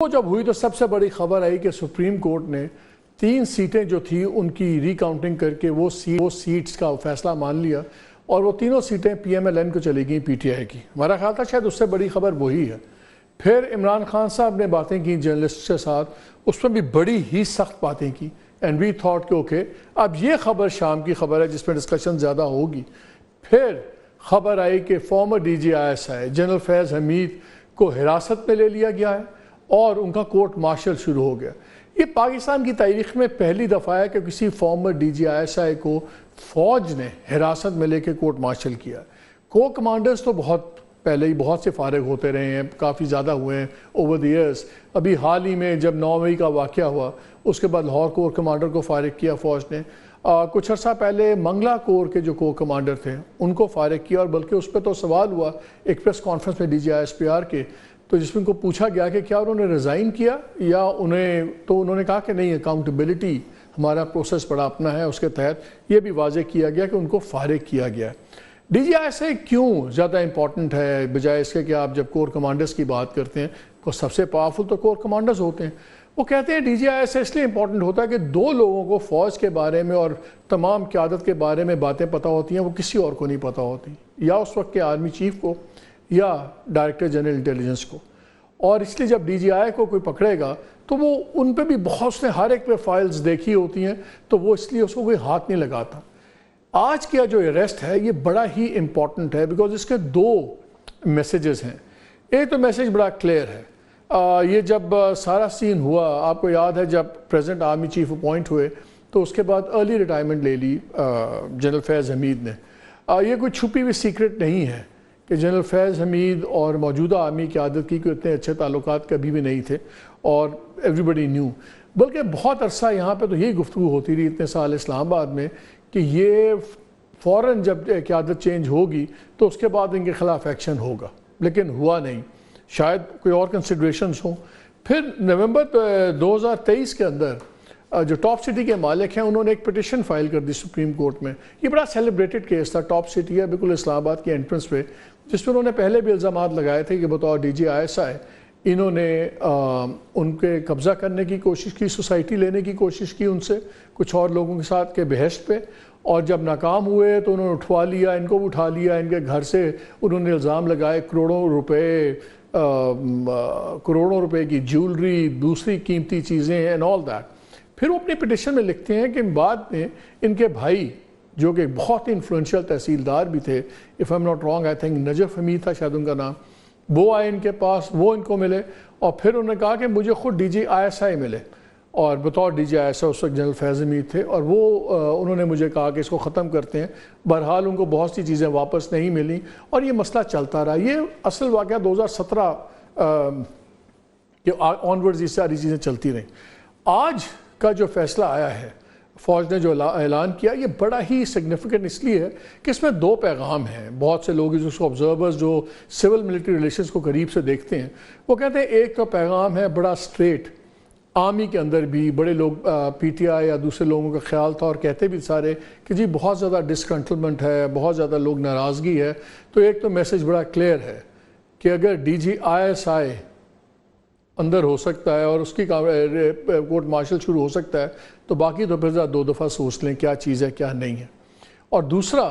वो जब हुई तो सबसे बड़ी खबर आई कि सुप्रीम कोर्ट ने 3 सीटें जो थी उनकी रिकाउंटिंग करके वो सीट्स का फैसला मान लिया और वो तीनों सीटें PMLN को चली गई PTI की। हमारा ख्याल था शायद उससे बड़ी खबर वही है। फिर इमरान खान साहब ने बातें की जर्नलिस्ट के साथ, उसमें भी बड़ी ही सख्त बातें की एंड वी थॉट कि ओके अब ये खबर शाम की खबर है जिसमें डिस्कशन ज़्यादा होगी। फिर खबर आई कि फॉर्मर DG ISI जनरल फैज़ हमीद को हिरासत में ले लिया गया है और उनका कोर्ट मार्शल शुरू हो गया। ये पाकिस्तान की तारीख में पहली दफ़ा है कि किसी फॉर्मर DG ISI को फ़ौज ने हिरासत में लेकर कोर्ट मार्शल किया। को कमांडर्स तो बहुत पहले ही बहुत से फारिग होते रहे हैं, काफ़ी ज़्यादा हुए हैं ओवर द ईयर्स। अभी हाल ही में जब 9 मई का वाक़या हुआ उसके बाद लाहौर कोर कमांडर को फारिग किया फ़ौज ने। कुछ अर्सा पहले मंगला कोर के जो कोर कमांडर थे उनको फारिग किया, और बल्कि उस पर तो सवाल हुआ एक प्रेस कॉन्फ्रेंस में DG ISPR के, तो जिसमें उनको पूछा गया कि क्या उन्होंने रिज़ाइन किया या उन्होंने कहा कि नहीं, अकाउंटेबिलिटी हमारा प्रोसेस बड़ा अपना है, उसके तहत ये भी वाज़ेह किया गया कि उनको फारिग किया गया। DG ISI क्यों ज़्यादा इंपॉर्टेंट है बजाय इसके कि आप जब कोर कमांडर्स की बात करते हैं तो सबसे पावरफुल तो कोर कमांडर्स होते हैं। वो कहते हैं DG ISI इसलिए इंपॉर्टेंट होता है कि 2 लोगों को फ़ौज के बारे में और तमाम क़यादत के बारे में बातें पता होती हैं, वो किसी और को नहीं पता होती, या उस वक्त के आर्मी चीफ को या डायरेक्टर जनरल इंटेलिजेंस को। और इसलिए जब DGI को कोई पकड़ेगा तो वो उन पे भी बहुत से हर एक पे फाइल्स देखी होती हैं, तो वो इसलिए उसको कोई हाथ नहीं लगाता। आज का जो अरेस्ट है ये बड़ा ही इम्पॉर्टेंट है बिकॉज इसके 2 मैसेजेस हैं। एक तो मैसेज बड़ा क्लियर है, ये जब सारा सीन हुआ, आपको याद है जब प्रेजेंट आर्मी चीफ अपॉइंट हुए तो उसके बाद अर्ली रिटायरमेंट ले ली जनरल फैज़ हमीद ने। ये कोई छुपी हुई सीक्रेट नहीं है कि जनरल फैज़ हमीद और मौजूदा आर्मी क़यादत की कोई इतने अच्छे ताल्लुकात कभी भी नहीं थे और एवरीबडी न्यू, बल्कि बहुत अरसा यहाँ पे तो यही गुफ्तगू होती रही इतने साल इस्लामाबाद में कि ये फ़ौरन जब क़यादत चेंज होगी तो उसके बाद इनके ख़िलाफ़ एक्शन होगा, लेकिन हुआ नहीं, शायद कोई और कंसिडरेशंस हों। फिर नवंबर 2023 के अंदर जो टॉप सिटी के मालिक हैं उन्होंने एक पिटिशन फाइल कर दी सुप्रीम कोर्ट में। ये बड़ा सेलिब्रेटेड केस था, टॉप सिटी है बिल्कुल इस्लामाबाद की एंट्रेंस पे, जिसमें उन्होंने पहले भी इल्ज़ामात लगाए थे कि बतौर DG ISI इन्होंने उनके कब्ज़ा करने की कोशिश की, सोसाइटी लेने की कोशिश की उनसे कुछ और लोगों के साथ के बहस पे, और जब नाकाम हुए तो उन्होंने उठवा लिया, इनको भी उठा लिया, इनके घर से उन्होंने इल्ज़ाम लगाए करोड़ों रुपए की ज्वेलरी, दूसरी कीमती चीज़ें एंड ऑल दैट। फिर वो अपनी पिटिशन में लिखते हैं कि बाद में इनके भाई जो कि बहुत ही इन्फ्लुएंशियल तहसीलदार भी थे, if I am not wrong I think Najaf Hamid था शायद उनका नाम, वो आए इनके पास, वो इनको मिले और फिर उन्होंने कहा कि मुझे खुद DG ISI मिले, और बतौर DG ISI उस वक्त जनरल फैज़ हमीद थे, और वो उन्होंने मुझे कहा कि इसको ख़त्म करते हैं। बहरहाल उनको बहुत सी चीज़ें वापस नहीं मिली और ये मसला चलता रहा। ये असल वाक़या 2017 के ऑनवर्ड्स ये सारी चीज़ें चलती रहीं। आज का जो फैसला आया है, फ़ौज ने जो ऐलान किया, ये बड़ा ही सिग्निफिकेंट इसलिए है कि इसमें 2 पैगाम हैं। बहुत से लोग जिसको ऑब्जर्वर्स जो सिविल मिलिट्री रिलेशंस को करीब से देखते हैं वो कहते हैं एक तो पैगाम है बड़ा स्ट्रेट, आर्मी के अंदर भी बड़े लोग PTI या दूसरे लोगों का ख्याल था और कहते भी सारे कि जी बहुत ज़्यादा डिसकंट्रोलमेंट है, बहुत ज़्यादा लोग नाराज़गी है। तो एक तो मैसेज बड़ा क्लियर है कि अगर DG ISI अंदर हो सकता है और उसकी कोर्ट मार्शल शुरू हो सकता है तो बाकी तो फिर 2 दफ़ा सोच लें क्या चीज़ है क्या नहीं है। और दूसरा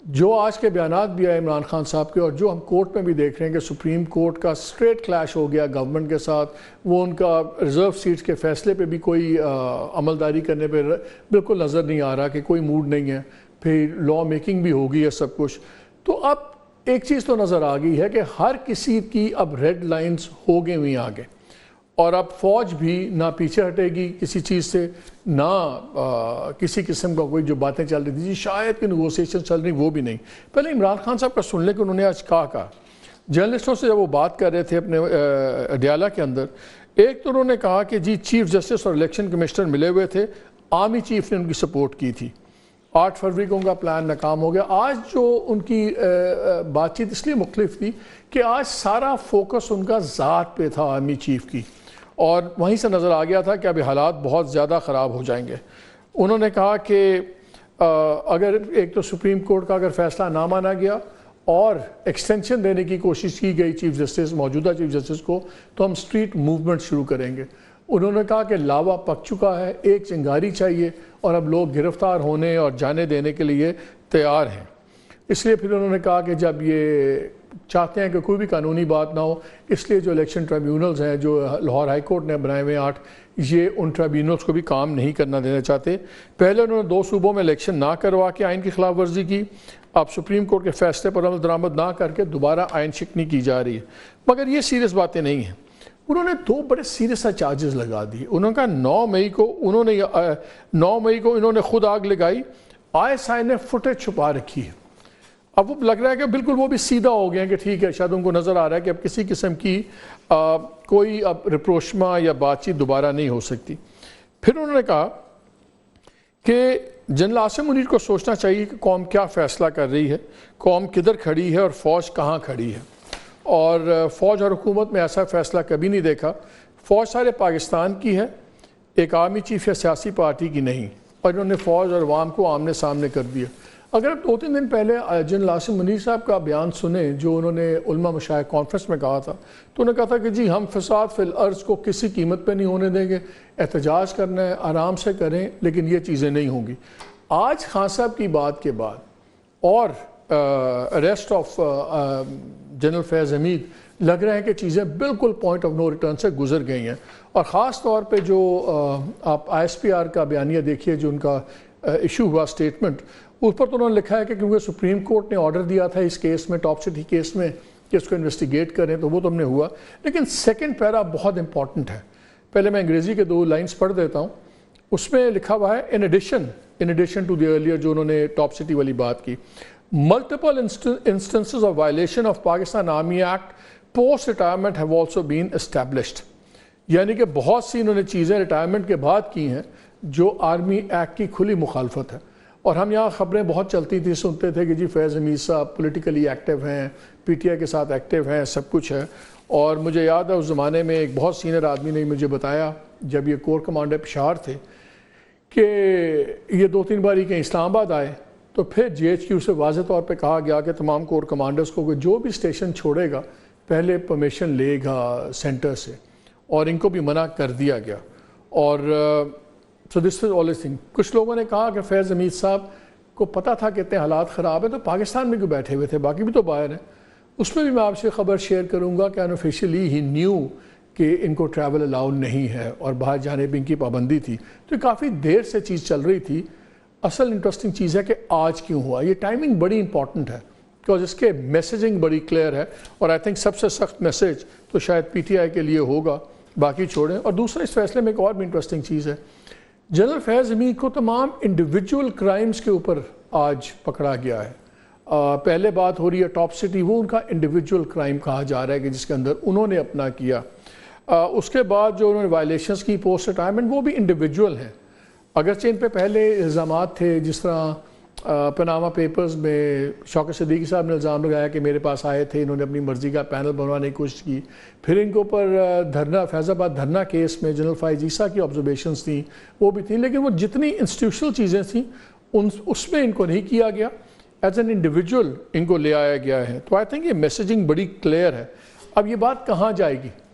जो आज के बयानात भी आए इमरान खान साहब के और जो हम कोर्ट में भी देख रहे हैं कि सुप्रीम कोर्ट का स्ट्रेट क्लैश हो गया गवर्नमेंट के साथ, वो उनका रिज़र्व सीट्स के फैसले पे भी कोई अमलदारी करने पे बिल्कुल नज़र नहीं आ रहा कि कोई मूड नहीं है, फिर लॉ मेकिंग भी होगी है सब कुछ। तो अब एक चीज़ तो नज़र आ गई है कि हर किसी की अब रेड लाइन्स हो गई हुई आगे, और अब फ़ौज भी ना पीछे हटेगी किसी चीज़ से, ना किसी किस्म का कोई जो बातें चल रही थी शायद कि नेगोशिएशन चल रही वो भी नहीं। पहले इमरान खान साहब का सुन लें कि उन्होंने आज कहा जर्नलिस्टों से जब वो बात कर रहे थे अपने अडियाला के अंदर, एक तो उन्होंने कहा कि जी चीफ जस्टिस और इलेक्शन कमिश्नर मिले हुए थे, आर्मी चीफ ने उनकी सपोर्ट की थी, 8 फरवरी को उनका प्लान नाकाम हो गया। आज जो उनकी बातचीत इसलिए मुख्तलिफ थी कि आज सारा फोकस उनका ज़ात पे था आर्मी चीफ की, और वहीं से नज़र आ गया था कि अभी हालात बहुत ज़्यादा ख़राब हो जाएंगे। उन्होंने कहा कि अगर एक तो सुप्रीम कोर्ट का अगर फ़ैसला ना माना गया और एक्सटेंशन देने की कोशिश की गई चीफ जस्टिस मौजूदा चीफ जस्टिस को, तो हम स्ट्रीट मूवमेंट शुरू करेंगे। उन्होंने कहा कि लावा पक चुका है, एक चिंगारी चाहिए और अब लोग गिरफ्तार होने और जाने देने के लिए तैयार हैं। इसलिए फिर उन्होंने कहा कि जब ये चाहते हैं कि कोई भी कानूनी बात ना हो, इसलिए जो इलेक्शन ट्रिब्यूनल्स हैं जो लाहौर हाई कोर्ट ने बनाए हुए 8, ये उन ट्रिब्यूनल्स को भी काम नहीं करना देना चाहते। पहले उन्होंने 2 सूबों में इलेक्शन ना करवा के आइन की खिलाफ वर्जी की, अब सुप्रीम कोर्ट के फैसले पर अमल दरामद ना करके दोबारा आइन शिकनी की जा रही है। मगर ये सीरियस बातें नहीं हैं। उन्होंने 2 बड़े सीरियस चार्जेस लगा दिए। उन्होंने कहा 9 मई को इन्होंने खुद आग लगाई, ISI ने फुटेज छुपा रखी है। अब वो लग रहा है कि बिल्कुल वो भी सीधा हो गया कि ठीक है, शायद उनको नज़र आ रहा है कि अब किसी किस्म की कोई अब रिप्रोशमा या बातचीत दोबारा नहीं हो सकती। फिर उन्होंने कहा कि जनरल आसिम मुनीर को सोचना चाहिए कि कौम क्या फ़ैसला कर रही है, कौम किधर खड़ी है और फ़ौज कहाँ खड़ी है। और फ़ौज और हुकूमत में ऐसा फ़ैसला कभी नहीं देखा। फ़ौज सारे पाकिस्तान की है, एक आर्मी चीफ या सियासी पार्टी की नहीं। और इन्होंने फ़ौज और अवाम को आमने सामने कर दिया। अगर आप 2-3 दिन पहले जनरल आसिम मुनीर साहब का बयान सुने जो उन्होंने उलमा मशाइख कॉन्फ्रेंस में कहा था, तो उन्होंने कहा था कि जी हम फसाद फिल अर्ज़ को किसी कीमत पे नहीं होने देंगे, एहतजाज करना है आराम से करें, लेकिन ये चीज़ें नहीं होंगी। आज खान साहब की बात के बाद और अरेस्ट ऑफ जनरल फैज़ हमीद लग रहा है कि चीज़ें बिल्कुल पॉइंट ऑफ नो रिटर्न से गुजर गई हैं। और ख़ास तौर पे जो आप ISPR का बयानिया देखिए, जो उनका इशू हुआ स्टेटमेंट, उस पर तो उन्होंने लिखा है कि क्योंकि सुप्रीम कोर्ट ने ऑर्डर दिया था इस केस में, टॉप सिटी केस में, कि इसको इन्वेस्टिगेट करें, तो वो तो हमने हुआ। लेकिन सेकंड पैरा बहुत इंपॉर्टेंट है। पहले मैं अंग्रेज़ी के 2 लाइन्स पढ़ देता हूँ। उसमें लिखा हुआ है in addition to the earlier, जो उन्होंने टॉप सिटी वाली बात की, multiple instances of violation of Pakistan army act post retirement have also been established. यानी कि बहुत सी इन्होंने चीज़ें रिटायरमेंट के बाद की हैं जो आर्मी एक्ट की खुली मुखालफत है। और हम यहाँ ख़बरें बहुत चलती थी, सुनते थे कि जी फैज़ हमीद साहब पोलिटिकली एक्टिव हैं, PTI के साथ एक्टिव हैं, सब कुछ है। और मुझे याद है उस ज़माने में एक बहुत सीनियर आदमी ने मुझे बताया, जब ये कोर कमांडर पेशावर थे, कि ये 2-3 बारी के इस्लामाबाद आए, तो फिर GHQ से वाज़ेह तौर पे कहा गया कि तमाम कोर कमांडर्स को कि जो भी स्टेशन छोड़ेगा पहले परमिशन लेगा सेंटर से, और इनको भी मना कर दिया गया। और so this is all thing. कुछ लोगों ने कहा कि फैज़ हमीद साहब को पता था कि इतने हालात ख़राब है, तो पाकिस्तान में क्यों बैठे हुए थे, बाकी भी तो बाहर हैं। उसमें भी मैं आपसे ख़बर शेयर करूँगा कि अनऑफिशियली ही न्यू कि इनको ट्रैवल अलाउड नहीं है और बाहर जाने पर इनकी पाबंदी थी। तो काफ़ी देर से चीज़ चल रही थी। असल इंटरेस्टिंग चीज़ है कि आज क्यों हुआ। ये टाइमिंग बड़ी इंपॉर्टेंट है, बिकॉज इसके मैसेजिंग बड़ी क्लियर है। और आई थिंक सबसे सख्त मैसेज तो शायद PTI के लिए होगा, बाकी छोड़ें। और दूसरा, इस फैसले में एक और भी इंटरेस्टिंग चीज़ है, जनरल फैज़ हमीद को तमाम इंडिविजुअल क्राइम्स के ऊपर आज पकड़ा गया है। पहले बात हो रही है टॉप सिटी, वो उनका इंडिविजुअल क्राइम कहा जा रहा है कि जिसके अंदर उन्होंने अपना किया। उसके बाद जो उन्होंने वायलेशंस की पोस्ट रिटायरमेंट, वो भी इंडिविजुअल हैं। अगरचे इन पे पहले इल्ज़ामात थे, जिस तरह पनामा पेपर्स में शौकत सिद्दीकी साहब ने इल्ज़ाम लगाया कि मेरे पास आए थे, इन्होंने अपनी मर्ज़ी का पैनल बनवाने की कोशिश की। फिर इनके ऊपर धरना, फैज़ाबाद धरना केस में जनरल फ़ाइज़ ईसा की ऑब्जर्वेशंस थी, वो भी थी। लेकिन वो जितनी इंस्टीट्यूशनल चीज़ें थी उसमें इनको नहीं किया गया, एज एन इंडिविजुअल इनको ले आया गया है। तो आई थिंक ये मैसेजिंग बड़ी क्लियर है। अब ये बात कहाँ जाएगी?